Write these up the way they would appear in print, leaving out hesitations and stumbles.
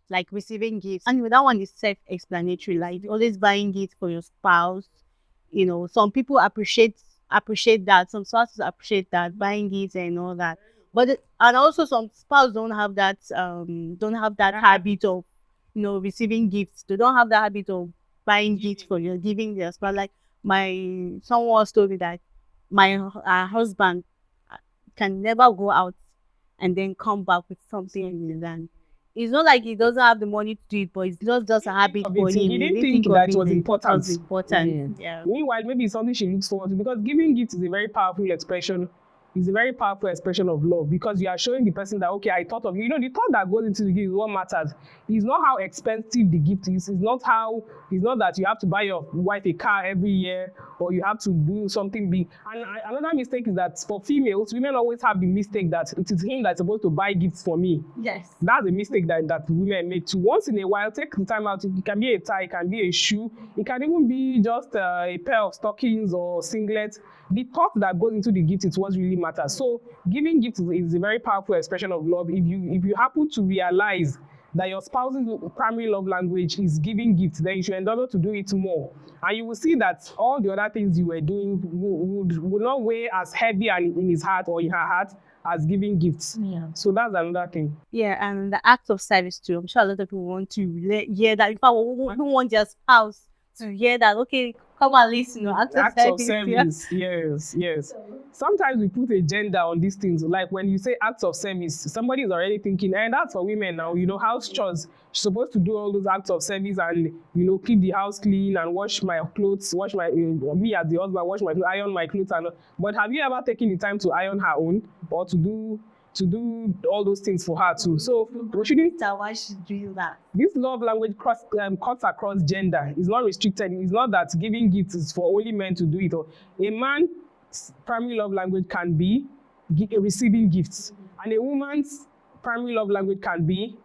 like receiving gifts. And that one is self-explanatory. Like always buying gifts for your spouse. Some people appreciate that. Some spouses appreciate that, buying gifts and all that. And also some spouses don't have that habit of receiving gifts. They don't have that habit of buying gifts for you, giving their spouse. Like someone once told me that my husband can never go out and then come back with something in his hand. It's not like he doesn't have the money to do it, but it's just a habit for him. He didn't think that it was important. Yeah. Meanwhile, maybe it's something she looks forward to, because giving gifts is a very powerful expression. It's a very powerful expression of love, because you are showing the person that, okay, I thought of you. The thought that goes into the gift is what matters. It's not how expensive the gift is. It's not that you have to buy your wife a car every year, or you have to do something big. And another mistake is that for females, women always have the mistake that it is him that's supposed to buy gifts for me. Yes. That's a mistake that women make too. Once in a while, take the time out. It can be a tie, it can be a shoe, it can even be just a pair of stockings or singlets. The thought that goes into the gift is what really matters. So giving gifts is a very powerful expression of love. If you happen to realize that your spouse's primary love language is giving gifts, then you should endeavor to do it more. And you will see that all the other things you were doing would not weigh as heavy in his heart or in her heart as giving gifts. Yeah. So that's another thing. Yeah, and the act of service too. I'm sure a lot of people want to hear that. In fact, we want their spouse to hear that. Okay, come and listen. Act of service. Yes. Sometimes we put a gender on these things. Like when you say acts of service, somebody is already thinking, and that's for women now. House chores. She's supposed to do all those acts of service and keep the house clean and wash my clothes, me as the husband, iron my clothes. But have you ever taken the time to iron her own, or to do all those things for her too? So we shouldn't. Why she's doing that? This love language cuts across gender. It's not restricted. It's not that giving gifts is for only men to do it. Or a man's primary love language can be receiving gifts, and a woman's primary love language can be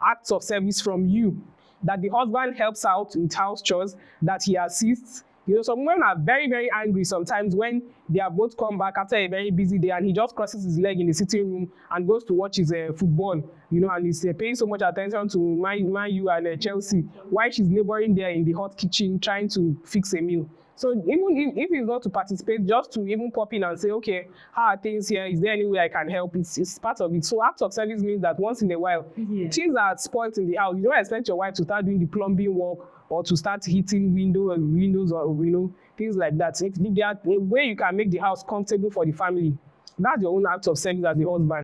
acts of service from you. That the husband helps out with house chores, that he assists. Some men are very, very angry sometimes when they have both come back after a very busy day, and he just crosses his leg in the sitting room and goes to watch his football, and he's paying so much attention to Man U and Chelsea, while she's laboring there in the hot kitchen trying to fix a meal. So even if he's not to participate, just to even pop in and say, okay, how are things here? Is there any way I can help? It's part of it. So acts of service means that once in a while, things are spoiled in the house. You don't expect your wife to start doing the plumbing work, or to start heating windows or things like that. If there are a way you can make the house comfortable for the family, that's your own act of service as the husband.